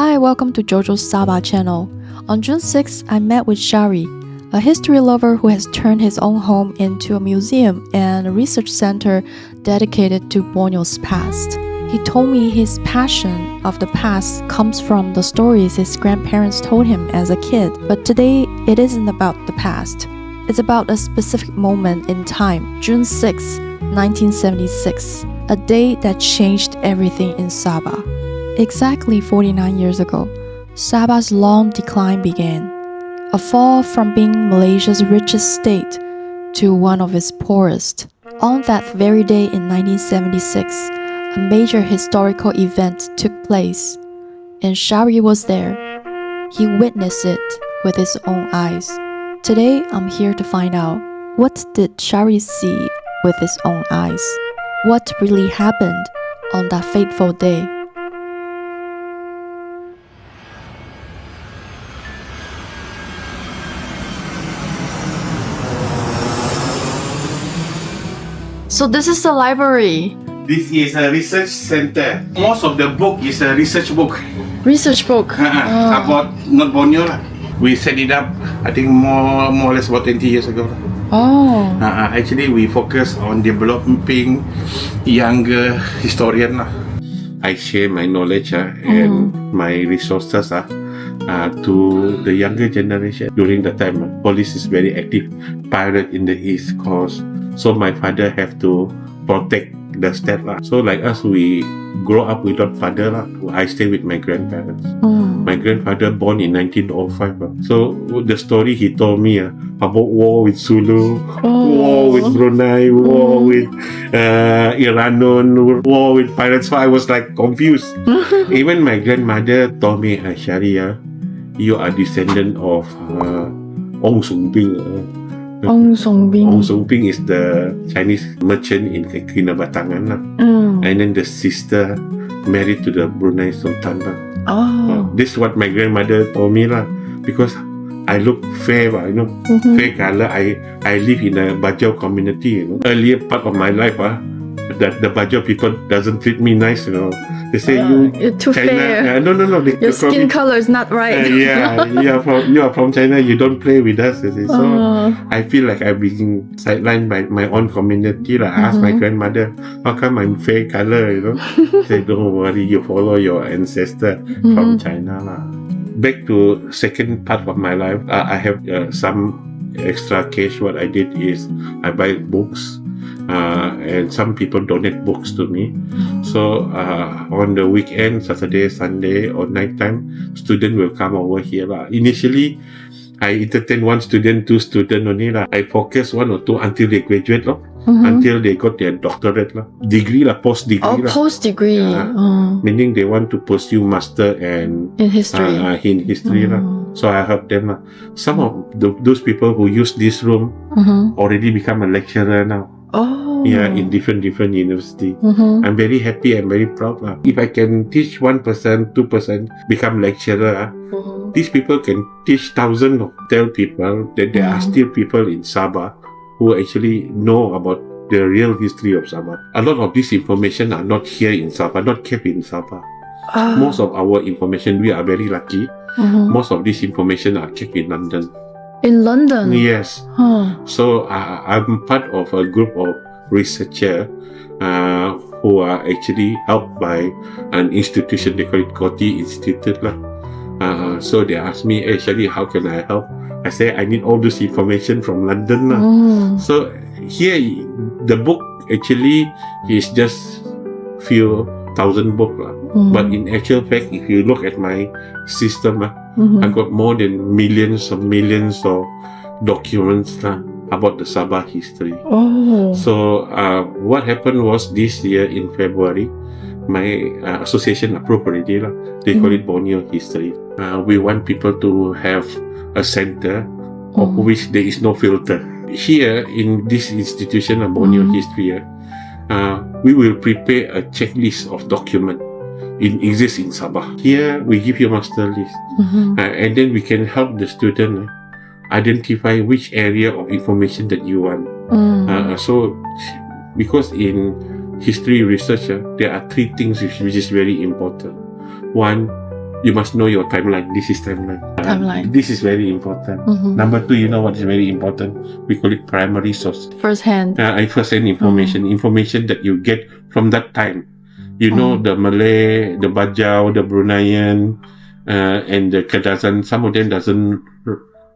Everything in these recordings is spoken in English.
Hi, welcome to Jojo's Sabah channel. On June 6th, I met with Shari, a history lover who has turned his own home into a museum and a research center dedicated to Borneo's past. He told me his passion of the past comes from the stories his grandparents told him as a kid, but today it isn't about the past. It's about a specific moment in time, June 6, 1976, a day that changed everything in Sabah. Exactly 49 years ago, Sabah's long decline began, a fall from being Malaysia's richest state to one of its poorest. On that very day in 1976, a major historical event took place, and Shari was there. He witnessed it with his own eyes. Today, I'm here to find out, what did Shari see with his own eyes? What really happened on that fateful day? So this is the library. This is a research center. Most of the book is a research book. Research book. About not Borneo lah. We set it up, I think more or less about 20 years ago. Oh. Actually, we focus on developing younger historian lah. I share my knowledge and my resources to the younger generation. During the time, police is very active, pirate in the East Coast. So my father have to protect the state lah. So like us, we grow up without father lah. I stay with my grandparents. My grandfather born in 1905 lah. So the story he told me about war with Sulu, war with Brunei, war with Iranon, war with pirates. So I was like confused. Even my grandmother told me, Shari, you are descendant of Ong Sung Ping. Ong Sung Ping. Ong Sung Ping is the Chinese merchant in Kinabalu lah. And then the sister married to the Brunei Sultan lah. This is what my grandmother told me lah. Because I look fair, fair color. I live in a Bajau community. Earlier part of my life, that the Bajau people doesn't treat me nice. They say you're too China, fair. No. Your skin color is not right. You are from China. You don't play with us. So I feel like I'm being sidelined by my own community. I asked my grandmother, how come I'm fair color? Say, don't worry, you follow your ancestor from China. Back to second part of my life, I have some extra cash. What I did is I buy books. And some people donate books to me. So on the weekend, Saturday, Sunday, or night time, student will come over here. Initially, I entertain one student, two students only. I focus one or two until they graduate, until they got their doctorate. Degree, post-degree. Post-degree. Meaning they want to pursue master and in history. So I help them. Some of those people who use this room already become a lecturer now. In different university. I'm very happy and very proud. If I can teach 1%, 2% become lecturer, these people can teach thousands of tell people that there are still people in Sabah who actually know about the real history of Sabah. A lot of this information are not here in Sabah, not kept in Sabah. Most of our information, we are very lucky. Most of this information are kept in London. In London? Yes. So I'm part of a group of researchers who are actually helped by an institution, they call it Koti Institute. So they asked me, hey Shari, how can I help? I say, I need all this information from London. So here, the book actually is just few thousand books. But in actual fact, if you look at my system, I got more than millions of documents about the Sabah history. So what happened was this year in February, my association approved already. They call it Borneo History. We want people to have a center of which there is no filter. Here in this institution of Borneo History, we will prepare a checklist of documents exist in Sabah. Here we give you master list, and then we can help the student identify which area of information that you want. So because in history research, there are three things which is very important. One, you must know your timeline. This is timeline. Timeline. This is very important. Mhm. Number two, you know what is very important? We call it primary source. First hand. First-hand information. Information that you get from that time. You know, the Malay, the Bajau, the Bruneian, and the Kadazan. Some of them doesn't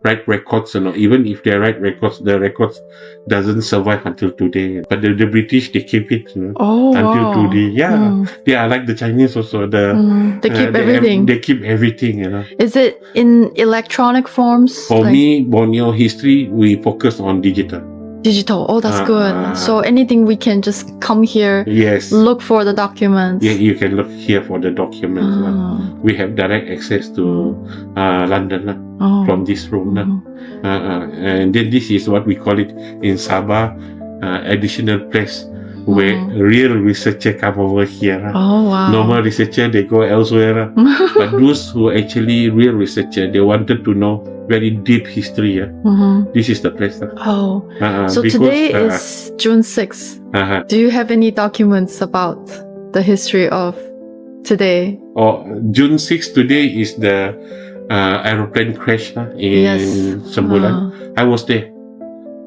write records, or even if they write records, the records doesn't survive until today. But the British, they keep it, until today. Yeah, they are like the Chinese also. They keep everything. They keep everything, Is it in electronic forms? For me, Borneo history, we focus on digital. Digital. Oh, that's good. So anything we can just come here, yes, look for the documents. Yeah, you can look here for the documents. We have direct access to London from this room. And then this is what we call it in Sabah, additional place where real researcher come over here. Oh, wow. Normal researcher, they go elsewhere. But those who actually real researcher, they wanted to know very deep history. This is the place. Oh, so because, today is June 6th. Do you have any documents about the history of today? June 6th today is the aeroplane crash in Sembulan. I was there.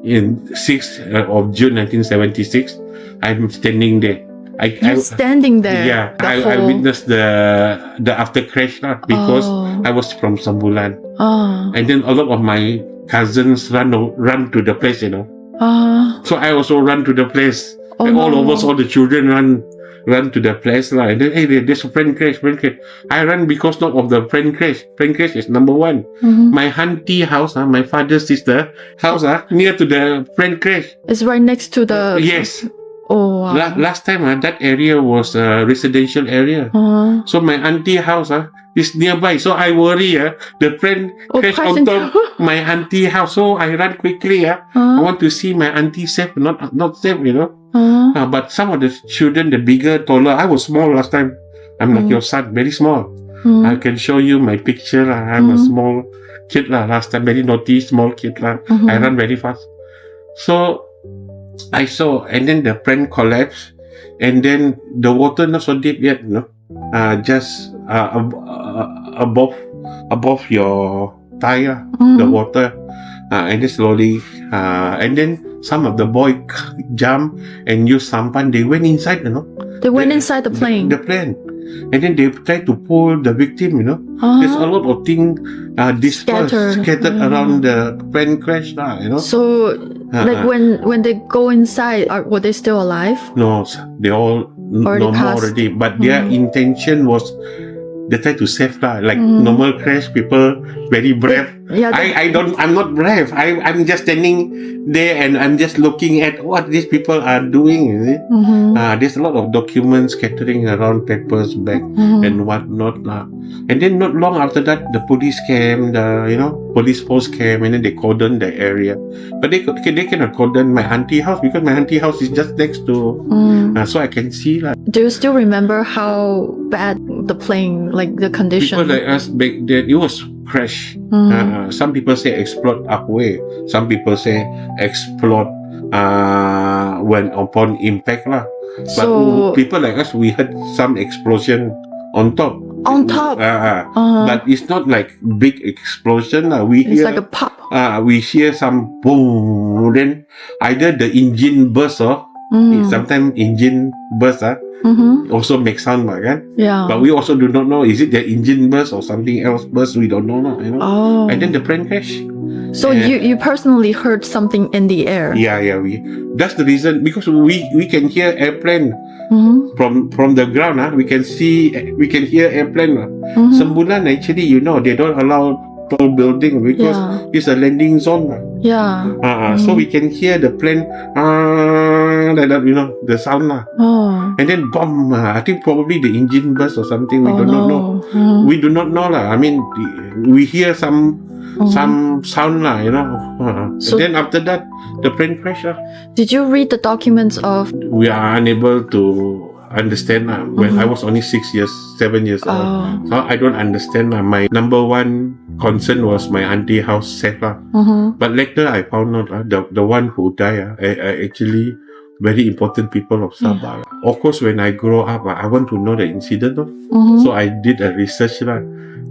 In 6th of June 1976, I'm standing there. You're standing there? Yeah, I witnessed the after crash because I was from Sembulan. And then a lot of my cousins run to the place, So I also run to the place. And all of us, all the children run to the place. And then, hey, there's a plane crash. I ran because not of the plane crash. Plane crash is number one. My auntie house, my father's sister house, near to the plane crash. It's right next to the... Yes. Oh, wow. Last time, that area was a residential area. So my auntie house is nearby. So I worry, the plane crash on top my auntie house. So I run quickly. I want to see my auntie safe, not safe, But some of the children, the bigger, taller, I was small last time. I'm like your son, very small. I can show you my picture. I'm a small kid last time, very naughty, small kid. I run very fast. So I saw, and then the plane collapsed, and then the water not so deep yet, just above your tire, the water, and then slowly, and then some of the boy jump and use sampan. They went inside, They went inside the plane. The plane. And then they try to pull the victim, There's a lot of things scattered around the plane crash, So, like when they go inside, were they still alive? No, they all no more already. But their intention was they try to save like normal crash. People very brave. I'm not brave. I'm just standing there and I'm just looking at what these people are doing. There's a lot of documents scattering around, papers, bag, and whatnot. And then not long after that, the police came. Police force came, and then they cordoned the area. But they cannot cordon my auntie house because my auntie house is just next to. So I can see Do you still remember how bad the plane, like the condition? People like us back then, it was crash. Some people say explode halfway. Some people say explode when upon impact But people like us, we heard some explosion on top. But it's not like big explosion. It's like a pop. We hear some boom. Then either the engine burst sometimes engine burst also make sound, Yeah. But we also do not know, is it the engine burst or something else burst? We don't know, And then the plane crash. So you personally heard something in the air? Yeah. That's the reason, because we can hear airplane from the ground. We can hear airplane. Sembulan actually, they don't allow tall building because it's a landing zone. So we can hear the plane like that, the sound and then bomb. I think probably the engine burst or something. We do not know. We do not know I mean, we hear some sound So then after that, the plane crash. Did you read the documents of? We are unable to understand when I was only 7 years old. So I don't understand. My number one concern was my auntie house safe. But later I found out the one who died actually very important people of Sabah. Of course, when I grow up, I want to know the incident. So I did a research.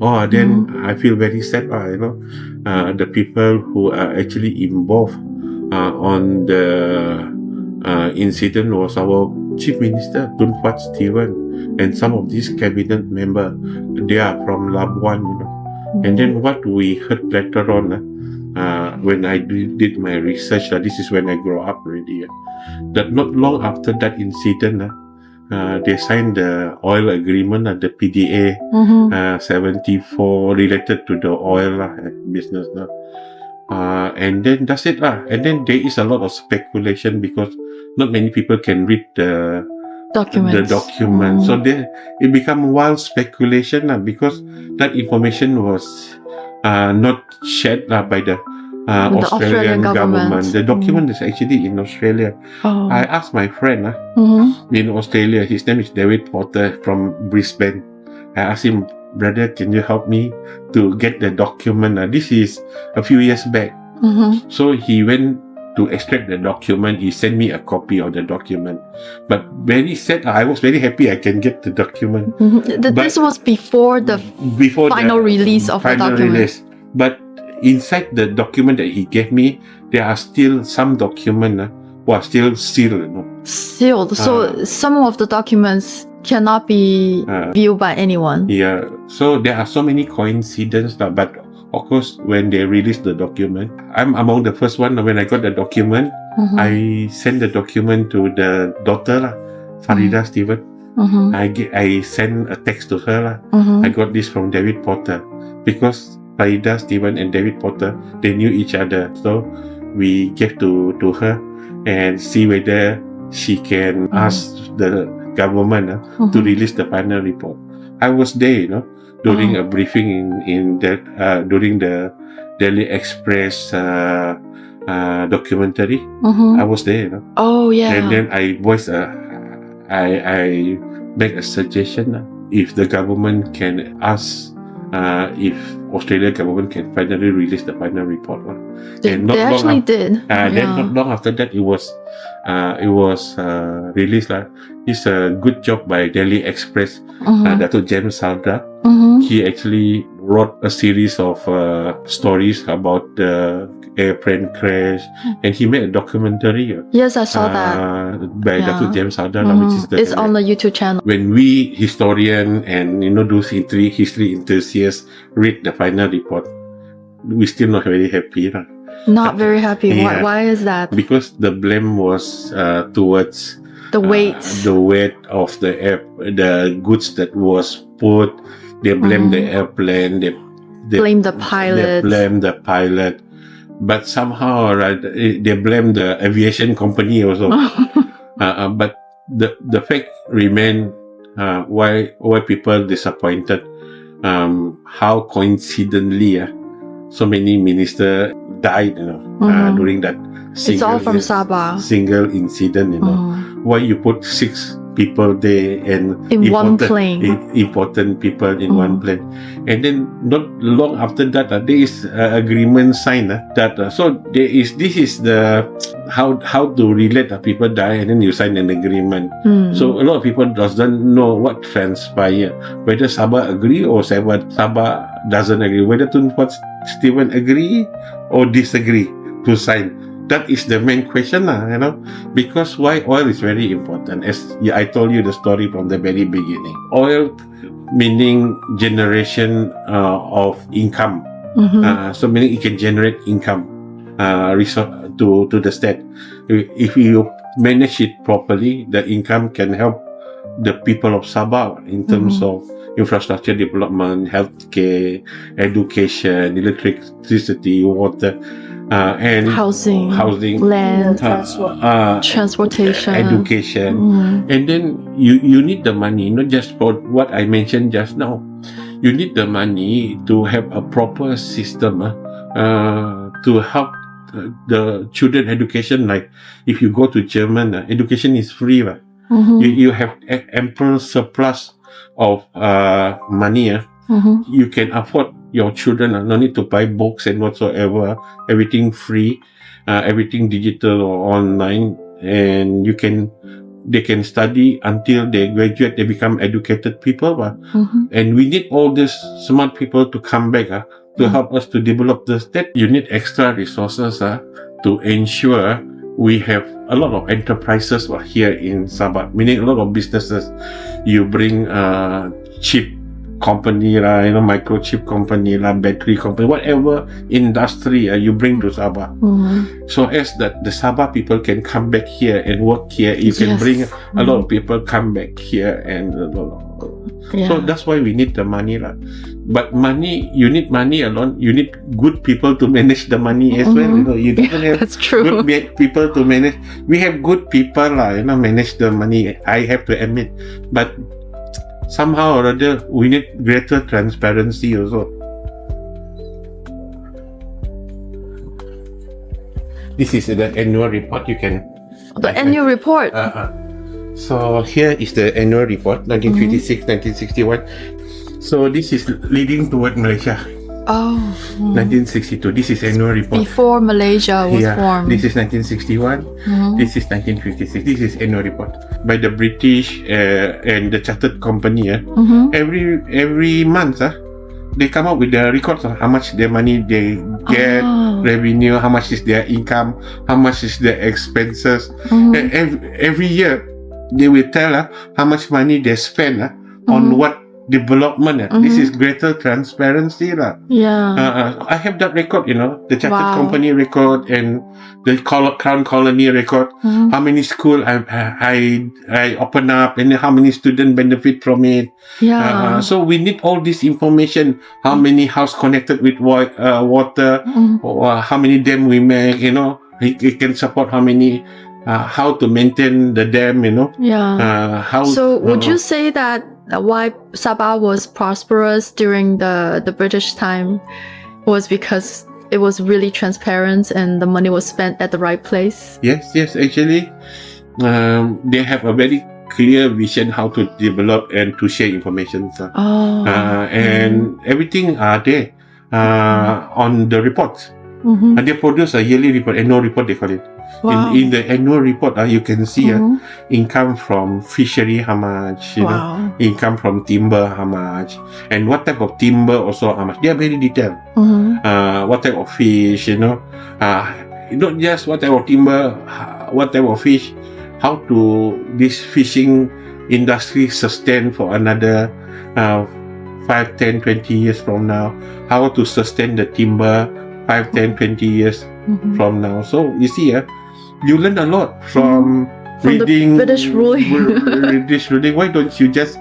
then I feel very sad, the people who are actually involved on the incident was our Chief Minister, Tun Wat Stephen, and some of these cabinet members. They are from Labuan, And then what we heard later on, when I did my research, this is when I grew up already, that not long after that incident, they signed the oil agreement, the PDA 74 related to the oil business. And then that's it. And then there is a lot of speculation because not many people can read the document. So it become wild speculation because that information was not shared by the Australian government. The document is actually in Australia. I asked my friend in Australia, his name is David Potter from Brisbane. I asked him, brother, can you help me to get the document? This is a few years back. So he went to extract the document. He sent me a copy of the document. But very sad, I was very happy I can get the document. This was before the final release of the document. But inside the document that he gave me, there are still some documents who are still sealed. Sealed. So some of the documents cannot be viewed by anyone. Yeah. So there are so many coincidences, but of course, when they released the document, I'm among the first one. When I got the document, I sent the document to the daughter, Farida Stephen. I sent a text to her. I got this from David Potter because Farida Stephen and David Potter, they knew each other. So we gave to her and see whether she can ask the government to release the final report. I was there, during a briefing in that during the Daily Express documentary. I was there. Oh yeah. And then I voiced I make a suggestion if the government can ask if Australia government can finally release the final report. They actually did. Then not long after that, it was released. It's a good job by Daily Express. Dato' James Salda. He actually wrote a series of stories about the airplane crash, and he made a documentary. Yes, I saw that by Dato' James Salda, which is it's on the YouTube channel. When we historian and those history enthusiasts read the final report, we still not very happy. Not very happy. Yeah. Why is that? Because the blame was towards the weight of the goods that was put. They blame the airplane. They blame the pilot. They blame the pilot, but somehow they blame the aviation company also. But the fact remain why people disappointed. How coincidentally so many ministers died, during that it's all from Sabah. Single incident, Why you put 6 people there and in one plane, important people in one plane, and then not long after that there is agreement signed that so this is the how to relate people die, and then you sign an agreement. So a lot of people doesn't know what transpired, whether Sabah agree or Sabah doesn't agree, whether Tun Wat Stephen agree or disagree to sign. That is the main question, because why oil is very important. As I told you the story from the very beginning. Oil meaning generation of income. So meaning it can generate income to the state. If you manage it properly, the income can help the people of Sabah in terms of infrastructure development, healthcare, education, electricity, water. And housing, land, transportation, education, and then you need the money, not just for what I mentioned just now. You need the money to have a proper system to help the children education. Like if you go to German, education is free. You have ample surplus of money. You can afford your children, no need to buy books and whatsoever, everything free, everything digital or online, and you can they can study until they graduate, they become educated people. And we need all these smart people to come back to help us to develop the state. You need extra resources to ensure we have a lot of enterprises here in Sabah, meaning a lot of businesses. You bring chip company lah, microchip company lah, battery company, whatever industry you bring to Sabah. So as that the Sabah people can come back here and work here, you can bring a lot of people come back here and so that's why we need the money lah. But money, you need money alone. You need good people to manage the money as well. You don't have that's true. good people to manage. We have good people lah, manage the money. I have to admit, but somehow or other, we need greater transparency also. This is the annual report. You can. The annual report. So here is the annual report, 1956, 1961. So this is leading toward Malaysia. 1962. This is annual report. Before Malaysia was formed. This is 1961. This is 1956. This is annual report by the British and the Chartered Company. Every month, they come up with the records of how much their money they get, revenue, how much is their income, how much is their expenses. Every year, they will tell how much money they spend on what development. This is greater transparency lah. I have that record, the Chartered Company record and the Crown Colony record. How many school I open up and how many students benefit from it. So we need all this information. How many house connected with water, or how many dam we make. It can support how many. How to maintain the dam, So would you say that why Sabah was prosperous during the British time was because it was really transparent and the money was spent at the right place? Yes, actually, they have a very clear vision how to develop and to share information. And everything are there on the reports. And they produce a yearly report, annual report they call it. In the annual report, you can see income from fishery, how much, income from timber, how much, and what type of timber also, how much. They are very detailed. What type of fish, not just what type of timber, what type of fish, how to this fishing industry sustain for another 5, 10, 20 years from now, how to sustain the timber 5, 10, 20 years from now. So you see, you learn a lot from reading the British ruling. British ruling. Why don't you just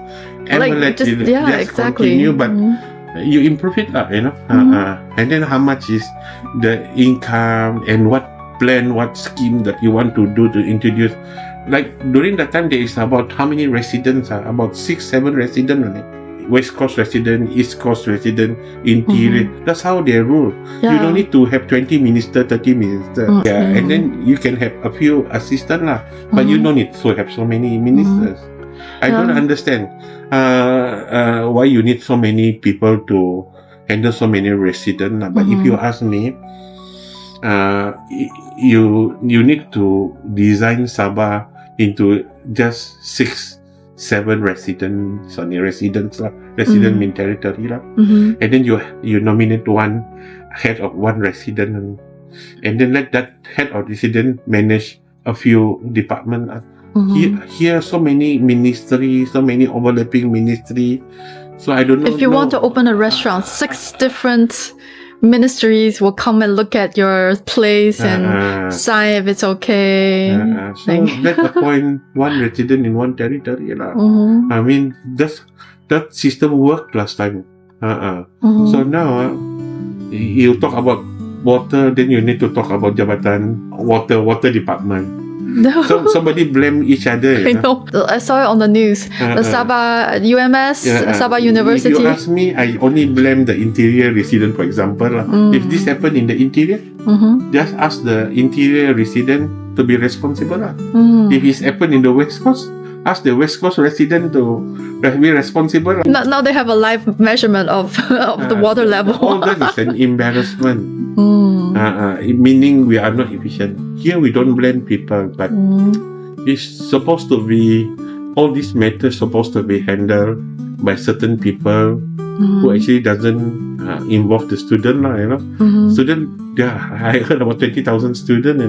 emulate it? Continue, but you improve it up, and then how much is the income and what plan, what scheme that you want to do to introduce. Like during that time, there is about how many residents? About 6, 7 residents on it. West Coast resident, East Coast resident, interior. That's how they rule. You don't need to have 20 ministers, 30 ministers. And then you can have a few assistants lah. But you don't need to have so many ministers. I don't understand why you need so many people to handle so many residents. But if you ask me, you need to design Sabah into just 6, 7 residents mean territory lah. And then you nominate one head of one resident, and then let that head of resident manage a few departments. Here so many ministry, so many overlapping ministry. So I don't know. If you want to open a restaurant, 6 different ministries will come and look at your place and sign if it's okay. So let's appoint one resident in one territory lah. I mean that system worked last time. So now you talk about water, then you need to talk about jabatan water department. So somebody blame each other. I know. I saw it on the news. The Sabah UMS, Sabah University. If you ask me, I only blame the interior resident, for example. If this happened in the interior, just ask the interior resident to be responsible. If it's happened in the West Coast, ask the West Coast resident to be responsible. Now they have a live measurement of the water level. All that is an embarrassment. Meaning we are not efficient. Here we don't blame people, but It's supposed to be, all these matters supposed to be handled by certain people who actually doesn't involve the student lah, Student, I heard about 20,000 students,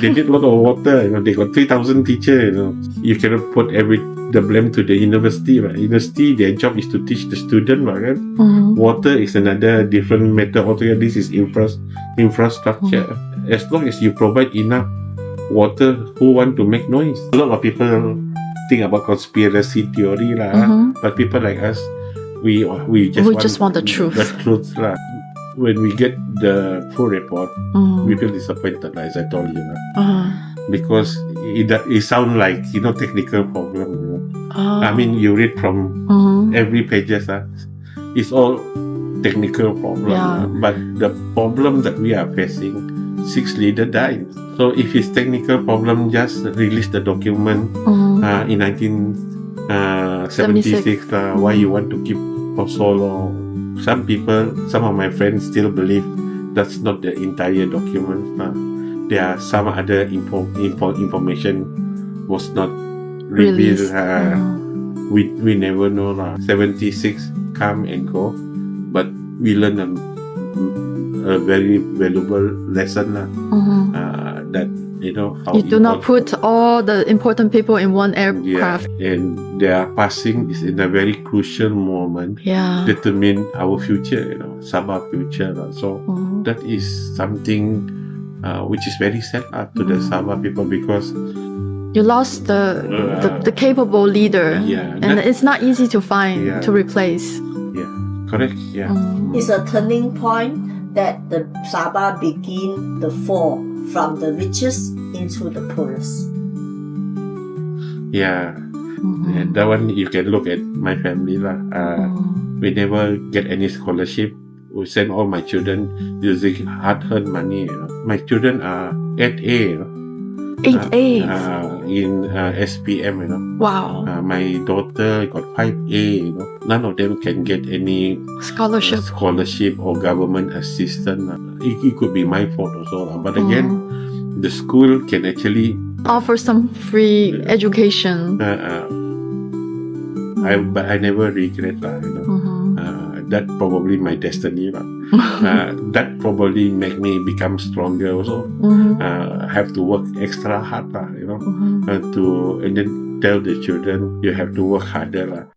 They need a lot of water, They got 3,000 teachers, You cannot put the blame to the university, right? University, their job is to teach the student, right? Water is another different matter altogether. This is infrastructure. As long as you provide enough water, who want to make noise? A lot of people think about conspiracy theory lah, but people like us, we just want the truth. The truth lah. When we get the full report, we feel disappointed, as I told you, because it sounds like technical problem. I mean, you read from every pages, it's all technical problem. But the problem that we are facing, 6 leaders died. So if it's technical problem, just release the document in 1976. Why you want to keep for so long? Some of my friends still believe that's not the entire document. There are some other information was not revealed. We never know. 76 come and go, but we learn a very valuable lesson. That how you do not put all the important people in one aircraft. And their passing is in a very crucial moment. Determine our future, Sabah future. So that is something which is very sad to the Sabah people, because you lost the capable leader, and it's not easy to find to replace. Correct. It's a turning point that the Sabah begin the fall from the richest into the poorest. And that one you can look at my family lah. We never get any scholarship. We send all my children using hard-earned money. My children are 8A. 8A in SPM. Wow. My daughter got 5A. None of them can get any scholarship or government assistance. It could be my fault also. But again, the school can actually offer some free education. But I never regret that. That probably my destiny. That probably make me become stronger also. Have to work extra hard, and then tell the children you have to work harder.